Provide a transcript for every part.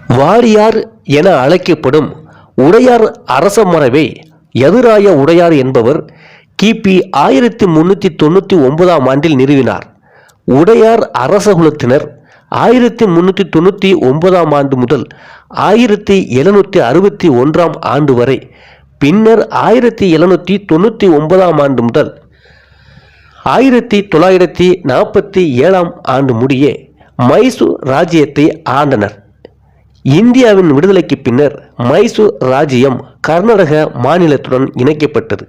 வாடியார் என அழைக்கப்படும் உடையார் அரச மரபை யதுராய உடையார் என்பவர் கிபி 1399ஆம் ஆண்டில் நிறுவினார். உடையார் அரசகுலத்தினர் 1399ஆம் ஆண்டு முதல் 1761ஆம் ஆண்டு வரை, பின்னர் 1799ஆம் ஆண்டு முதல் 1947ஆம் ஆண்டு முடிய மைசூர் ராஜ்யத்தை ஆண்டனர். இந்தியாவின் விடுதலைக்கு பின்னர் மைசூர் ராஜ்யம் கர்நாடக மாநிலத்துடன் இணைக்கப்பட்டது.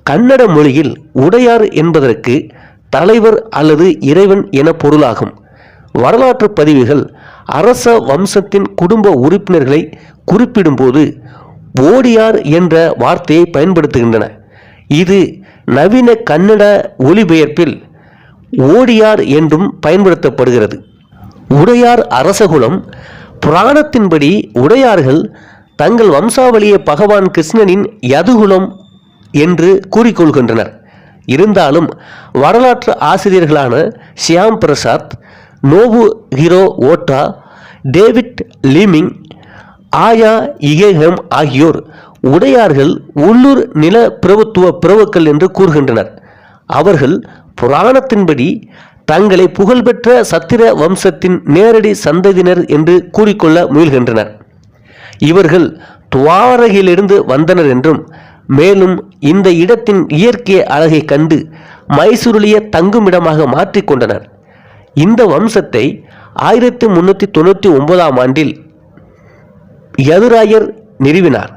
கன்னட மொழியில் உடையார் என்பதற்கு தலைவர் அல்லது இறைவன் என பொருளாகும். வரலாற்று பதிவுகள் அரச வம்சத்தின் குடும்ப உறுப்பினர்களை குறிப்பிடும்போது ஓடியார் என்ற வார்த்தையை பயன்படுத்துகின்றன. இது நவீன கன்னட ஒலிபெயர்ப்பில் ஓடியார் என்றும் பயன்படுத்தப்படுகிறது. உடையார் அரசகுலம் புராணத்தின்படி உடையார்கள் தங்கள் வம்சாவளியை பகவான் கிருஷ்ணனின் யதுகுலம் என்று கூறிக்கொள்கின்றனர். இருந்தாலும் வரலாற்று ஆசிரியர்களான ஷியாம் பிரசாத், நோபு ஹிரோ ஓட்டா, டேவிட் லீமிங், ஆயா இகேஹம் ஆகியோர் உடையார்கள் உள்ளூர் நில பிரபுத்துவ பிரபுக்கள் என்று கூறுகின்றனர். அவர்கள் புராணத்தின்படி தங்களை புகழ்பெற்ற சத்திர வம்சத்தின் நேரடி சந்ததியினர் என்று கூறிக்கொள்ள முயல்கின்றனர். இவர்கள் துவாரகையிலிருந்து வந்தனர் என்றும், மேலும் இந்த இடத்தின் இயற்கை அழகை கண்டு மைசூரிலேயே தங்குமிடமாக மாற்றிக்கொண்டனர். இந்த வம்சத்தை 1399ஆம் ஆண்டில் யதுராயர் நிறுவினார்.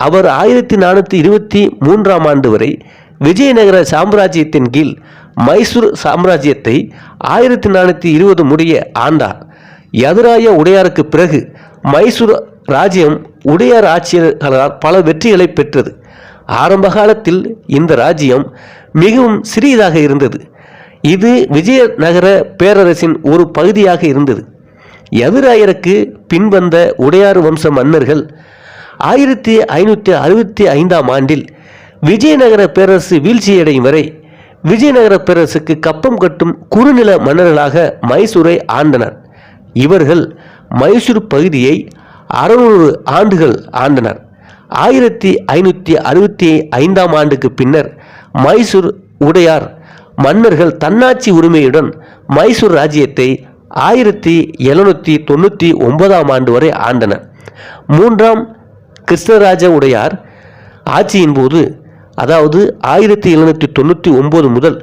அவர் 1423ஆம் ஆண்டு வரை விஜயநகர சாம்ராஜ்யத்தின் கீழ் மைசூர் சாம்ராஜ்யத்தை 1420 முடிய ஆண்டார். யதுராய உடையாருக்கு பிறகு மைசூர் ராஜ்யம் உடையார் ஆட்சியர்களால் பல வெற்றிகளை பெற்றது. ஆரம்ப காலத்தில் இந்த ராஜ்யம் மிகவும் சிறியதாக இருந்தது. இது விஜயநகர பேரரசின் ஒரு பகுதியாக இருந்தது. யதுராயருக்கு பின்வந்த உடையார் வம்ச மன்னர்கள் 1565ஆம் ஆண்டில் விஜயநகர பேரரசு வீழ்ச்சியடையும் வரை விஜயநகர பேரரசுக்கு கப்பம் கட்டும் குறுநில மன்னர்களாக மைசூரை ஆண்டனர். இவர்கள் மைசூர் பகுதியை 600 ஆண்டுகள் ஆண்டனர். 1565ஆம் ஆண்டுக்கு பின்னர் மைசூர் உடையார் மன்னர்கள் தன்னாட்சி உரிமையுடன் மைசூர் ராஜ்யத்தை 1799ஆம் ஆண்டு வரை ஆண்டனர். மூன்றாம் கிருஷ்ணராஜ உடையார் ஆட்சியின் போது, அதாவது 1799 முதல்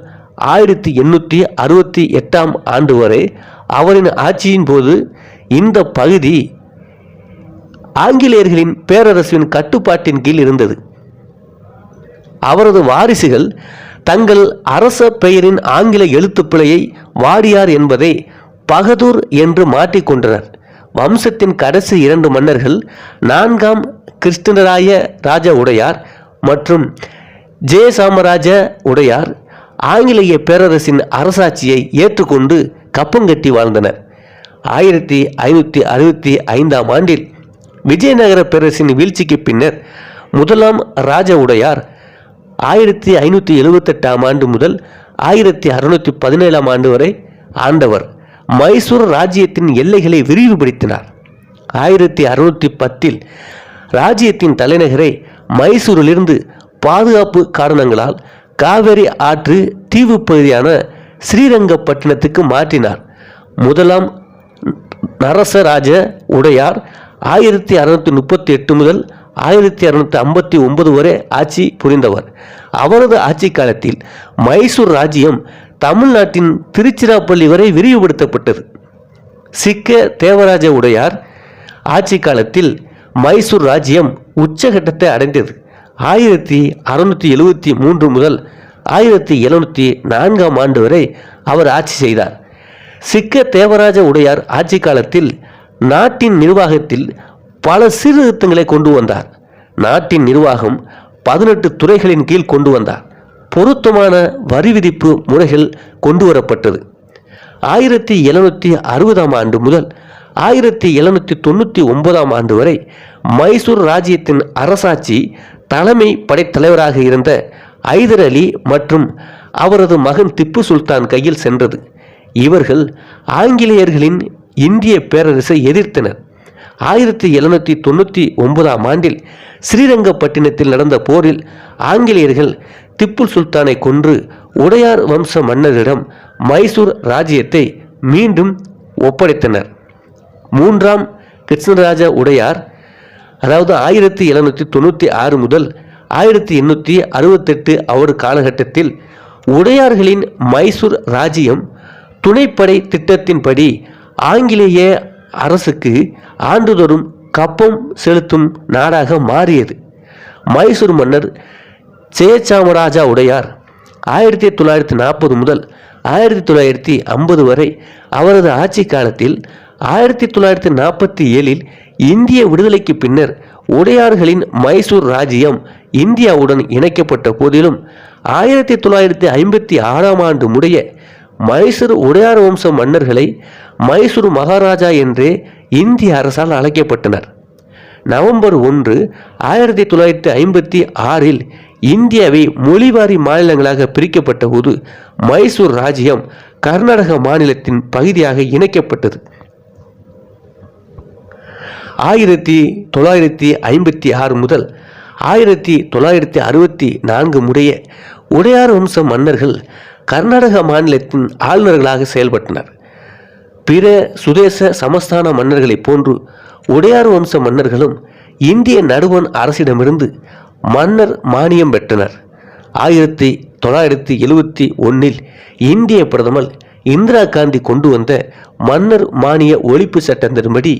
1868ஆம் ஆண்டு வரை அவரின் ஆட்சியின் போது இந்த பகுதி ஆங்கிலேயர்களின் பேரரசின் கட்டுப்பாட்டின் கீழ் இருந்தது. அவரது வாரிசுகள் தங்கள் அரச பெயரின் ஆங்கில எழுத்துப்பிழையை வாடியார் என்பதை பகதூர் என்று மாற்றிக்கொண்டனர். வம்சத்தின் கடைசி 2 மன்னர்கள் 4ஆம் கிருஷ்ணராய ராஜ உடையார் மற்றும் ஜெயசாமராஜ உடையார் ஆங்கிலேய பேரரசின் அரசாட்சியை ஏற்றுக்கொண்டு கப்பங்கட்டி வாழ்ந்தனர். 1565ஆம் ஆண்டில் விஜயநகர பேரரசின் வீழ்ச்சிக்கு பின்னர் 1ஆம் ராஜ உடையார் 1578ஆம் ஆண்டு முதல் 1617ஆம் ஆண்டு வரை ஆண்டவர். மைசூர் ராஜ்யத்தின் எல்லைகளை விரிவுபடுத்தினார். 1610இல் ராஜ்யத்தின் தலைநகரை மைசூரிலிருந்து பாதுகாப்பு காரணங்களால் காவேரி ஆற்று தீவு பகுதியான ஸ்ரீரங்கப்பட்டினத்துக்கு மாற்றினார். 1ஆம் நரசராஜ உடையார் 1638 முதல் 1659 வரை ஆட்சி புரிந்தவர். அவரது ஆட்சி காலத்தில் மைசூர் ராஜ்யம் தமிழ்நாட்டின் திருச்சிராப்பள்ளி வரை விரிவுபடுத்தப்பட்டது. சிக்க தேவராஜ உடையார் ஆட்சி காலத்தில் மைசூர் ராஜ்யம் உச்சகட்டத்தை அடைந்தது. 1673 முதல் 1704ஆம் ஆண்டு வரை அவர் ஆட்சி செய்தார். சிக்க தேவராஜ உடையார் ஆட்சி காலத்தில் நாட்டின் நிர்வாகத்தில் பல சீர்திருத்தங்களை கொண்டு வந்தார். நாட்டின் நிர்வாகம் 18 துறைகளின் கீழ் கொண்டு வந்தார். பொருத்தமான வரி விதிப்பு முறைகள் கொண்டு வரப்பட்டது. 1760ஆம் ஆண்டு முதல் 1799ஆம் ஆண்டு வரை மைசூர் ராஜ்யத்தின் அரசாட்சி தலைமை படைத்தலைவராக இருந்த ஐதர் அலி மற்றும் அவரது மகன் திப்பு சுல்தான் கையில் சென்றது. இவர்கள் ஆங்கிலேயர்களின் இந்திய பேரரசை எதிர்த்தனர். 1799ஆம் ஆண்டில் ஸ்ரீரங்கப்பட்டினத்தில் நடந்த போரில் ஆங்கிலேயர்கள் திப்பு சுல்தானை கொன்று உடையார் வம்ச மன்னரிடம் மைசூர் ராஜ்யத்தை மீண்டும் ஒப்படைத்தனர். மூன்றாம் கிருஷ்ணராஜ உடையார், அதாவது 1796 முதல் 1868 அவர் காலகட்டத்தில் உடையார்களின் மைசூர் ராஜ்யம் துணைப்படை திட்டத்தின்படி ஆங்கிலேய அரசுக்கு ஆண்டுதோறும் கப்பம் செலுத்தும் நாடாக மாறியது. மைசூர் மன்னர் ஜெயச்சாமராஜா உடையார் 1940 முதல் 1950 வரை அவரது ஆட்சி காலத்தில் 1947இல் இந்திய விடுதலைக்கு பின்னர் உடையார்களின் மைசூர் ராஜ்யம் இந்தியாவுடன் இணைக்கப்பட்ட போதிலும் 1956ஆம் ஆண்டு முடிய மைசூர் உடையார் வம்ச மன்னர்களை மைசூர் மகாராஜா என்றே இந்திய அரசால் அழைக்கப்பட்டனர். நவம்பர் 1, 1956இல் இந்தியாவை மொழிவாரி மாநிலங்களாக பிரிக்கப்பட்ட போது மைசூர் ராஜ்யம் கர்நாடக மாநிலத்தின் பகுதியாக இணைக்கப்பட்டது. 1956 முதல் 1964 முடிய உடையார் வம்ச மன்னர்கள் கர்நாடக மாநிலத்தின் ஆளுநர்களாக செயல்பட்டனர். பிற சுதேச சமஸ்தான மன்னர்களைப் போன்று உடையார் வம்ச மன்னர்களும் இந்திய நடுவண் அரசிடமிருந்து மன்னர் மானியம் பெற்றனர். 1971இல் இந்திய பிரதமர் இந்திரா காந்தி கொண்டு வந்த மன்னர் மானிய ஒழிப்பு சட்டத்தின்படி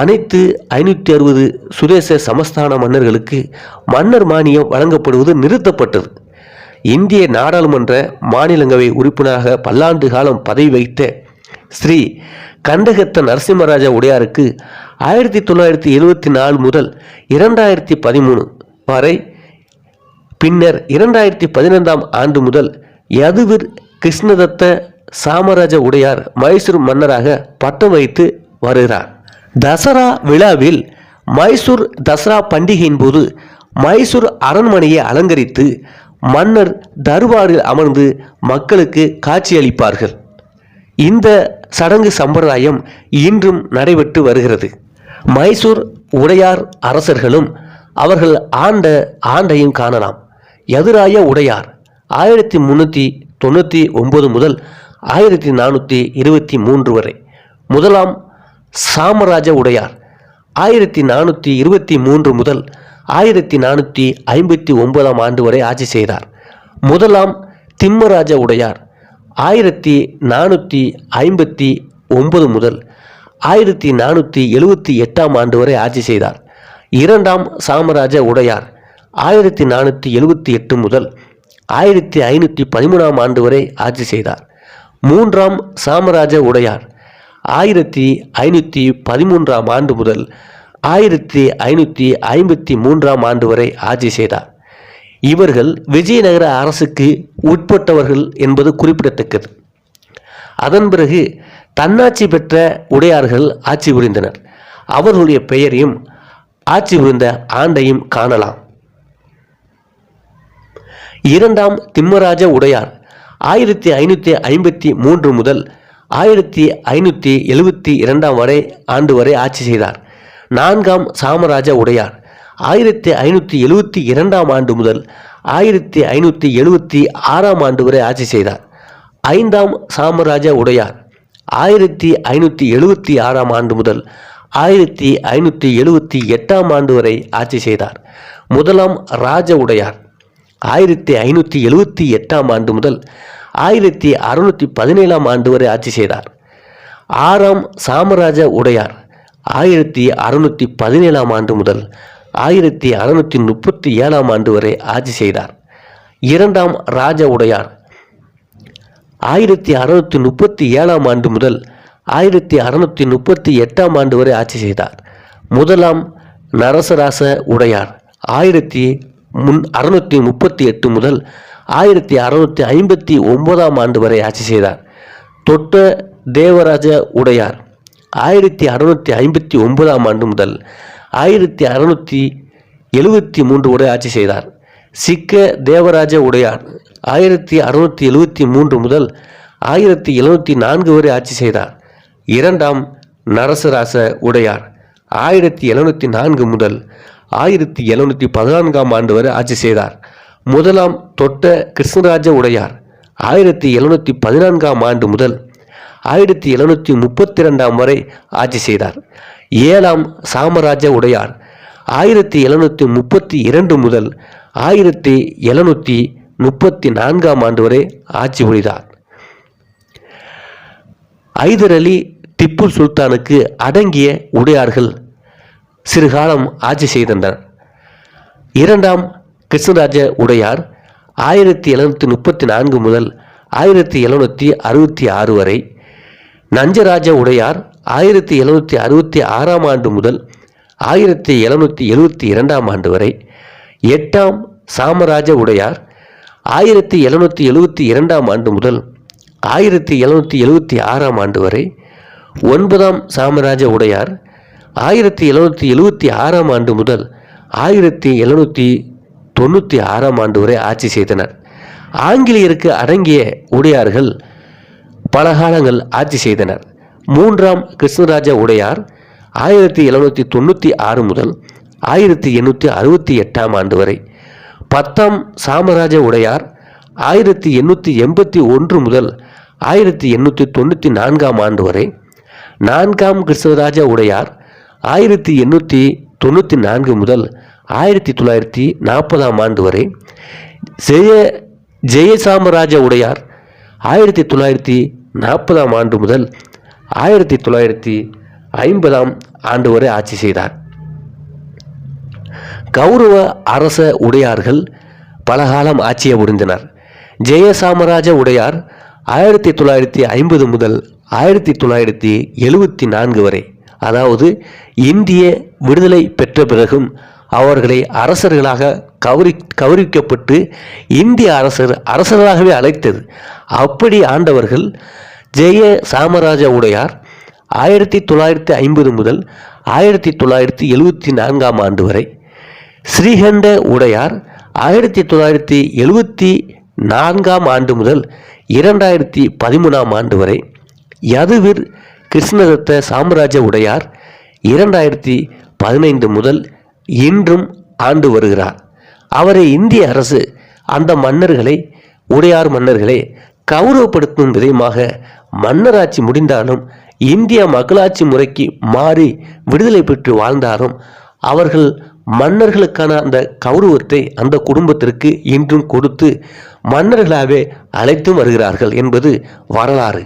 அனைத்து 560 சுதேச சமஸ்தான மன்னர்களுக்கு மன்னர் மானியம் வழங்கப்படுவது நிறுத்தப்பட்டது. இந்திய நாடாளுமன்ற மாநிலங்களவை உறுப்பினராக பல்லாண்டு காலம் பதவி வகித்த ஸ்ரீ கண்டகத்த நரசிம்மராஜ உடையாருக்கு 1974 முதல் 2013 வரை, பின்னர் 2015ஆம் ஆண்டு முதல் யதுவீர் கிருஷ்ணதத்த சாமராஜ உடையார் மைசூர் மன்னராக பட்டம் வைத்து வருகிறார். தசரா விழாவில் மைசூர் தசரா பண்டிகையின் போது மைசூர் அரண்மனையை அலங்கரித்து மன்னர் தர்பாரில் அமர்ந்து மக்களுக்கு காட்சியளிப்பார்கள். இந்த சடங்கு சம்பிரதாயம் இன்றும் நடைபெற்று வருகிறது. மைசூர் உடையார் அரசர்களும் அவர்கள் ஆண்டையும் காணலாம். யதுராய உடையார் 1399 முதல் 1423 வரை. முதலாம் சாமராஜ உடையார் 1423 முதல் 1459ஆம் ஆண்டு வரை ஆட்சி செய்தார். முதலாம் திம்மராஜ உடையார் 1459 முதல் 1478ஆம் ஆண்டு வரை ஆட்சி செய்தார். இரண்டாம் சாமராஜ உடையார் 1478 முதல் 1513ஆம் ஆண்டு வரை ஆட்சி செய்தார். மூன்றாம் சாமராஜ உடையார் 1513ஆம் ஆண்டு முதல் 1553ஆம் ஆண்டு வரை ஆட்சி செய்தார். இவர்கள் விஜயநகர அரசுக்கு உட்பட்டவர்கள் என்பது குறிப்பிடத்தக்கது. அதன் பிறகு தன்னாட்சி பெற்ற உடையார்கள் ஆட்சி புரிந்தனர். அவர்களுடைய பெயரையும் ஆட்சி புரிந்த ஆண்டையும் காணலாம். இரண்டாம் திம்மராஜ உடையார் 1553 முதல் 1572 ஆண்டு வரை ஆட்சி செய்தார். நான்காம் சாமராஜ உடையார் 1572ஆம் ஆண்டு முதல் 1576ஆம் ஆண்டு வரை ஆட்சி செய்தார். ஐந்தாம் சாமராஜ உடையார் 1576ஆம் ஆண்டு முதல் 1578ஆம் ஆண்டு வரை ஆட்சி செய்தார். முதலாம் ராஜ உடையார் 1578ஆம் ஆண்டு முதல் 1617ஆம் ஆண்டு வரை ஆட்சி செய்தார். ஆறாம் சாமராஜ உடையார் 1617ஆம் ஆண்டு முதல் 1637ஆம் ஆண்டு வரை ஆட்சி செய்தார். இரண்டாம் ராஜ உடையார் 1637ஆம் ஆண்டு முதல் 1638ஆம் ஆண்டு வரை ஆட்சி செய்தார். முதலாம் நரசராச உடையார் 1638 முதல் 1659ஆம் ஆண்டு வரை ஆட்சி செய்தார். தொட்ட தேவராஜ உடையார் 1659ஆம் ஆண்டு முதல் 1673 வரை ஆட்சி செய்தார். சிக்க தேவராஜ உடையார் 1673 முதல் 1704 வரை ஆட்சி செய்தார். இரண்டாம் நரசராச உடையார் 1704 முதல் 1714 ஆண்டு வரை ஆட்சி செய்தார். முதலாம் தொட்ட கிருஷ்ணராஜ உடையார் 1714 ஆண்டு முதல் 1732 வரை ஆட்சி செய்தார். ஏழாம் சாமராஜ உடையார் 1732 முதல் 1734 ஆண்டு வரை ஆட்சி புரிந்தார். ஐதர் அலி திப்பு சுல்தானுக்கு அடங்கிய உடையார்கள் சிறுகாலம் ஆட்சி செய்தனர். இரண்டாம் கிருஷ்ணராஜ உடையார் 1734 முதல் 1766 வரை, நஞ்சராஜ உடையார் 1766 ஆண்டு முதல் 1772 ஆண்டு வரை, எட்டாம் சாமராஜ உடையார் 1772 ஆண்டு முதல் 1776 ஆண்டு வரை, ஒன்பதாம் சாமராஜ உடையார் 1776 ஆண்டு முதல் 1796 ஆண்டு வரை ஆட்சி செய்தனர். ஆங்கிலேயருக்கு அடங்கிய உடையார்கள் பல காலங்கள் ஆட்சி செய்தனர். மூன்றாம் கிருஷ்ணராஜ உடையார் 1796 முதல் 1868 ஆண்டு வரை, பத்தாம் சாமராஜ உடையார் 1881 முதல் 1894 ஆண்டு வரை, நான்காம் கிருஷ்ணராஜ உடையார் 1894 முதல் 1940 ஆண்டு வரை, ஜெயசாமராஜ உடையார் 1940 ஆண்டு முதல் 1950 ஆண்டு வரை ஆட்சி செய்தார். கௌரவ அரச உடையார்கள் பலகாலம் ஆட்சியை புரிந்தனர். ஜெயசாமராஜ உடையார் 1950 முதல் 1974 வரை, அதாவது இந்திய விடுதலை பெற்ற பிறகும் அவர்களை அரசர்களாக கௌரவிக்கப்பட்டு இந்திய அரசர்களாகவே அழைத்தது. அப்படி ஆண்டவர்கள் ஜெய சாமராஜ உடையார் 1950 முதல் 1974 ஆண்டு வரை, ஸ்ரீகண்ட உடையார் 1974 ஆண்டு முதல் 2013 ஆண்டு வரை, யதுவீர் கிருஷ்ணதத்த சாம்ராஜ உடையார் 2015 முதல் இன்றும் ஆண்டு வருகிறார். அவரை இந்திய அரசு அந்த மன்னர்களை, உடையார் மன்னர்களை கௌரவப்படுத்தும் விதமாக மன்னராட்சி முடிந்தாலும் இந்திய மக்களாட்சி முறைக்கு மாறி விடுதலை பெற்று வாழ்ந்தாலும் அவர்கள் மன்னர்களுக்கான அந்த கௌரவத்தை அந்த குடும்பத்திற்கு இன்றும் கொடுத்து மன்னர்களாகவே அழைத்தும் வருகிறார்கள் என்பது வரலாறு.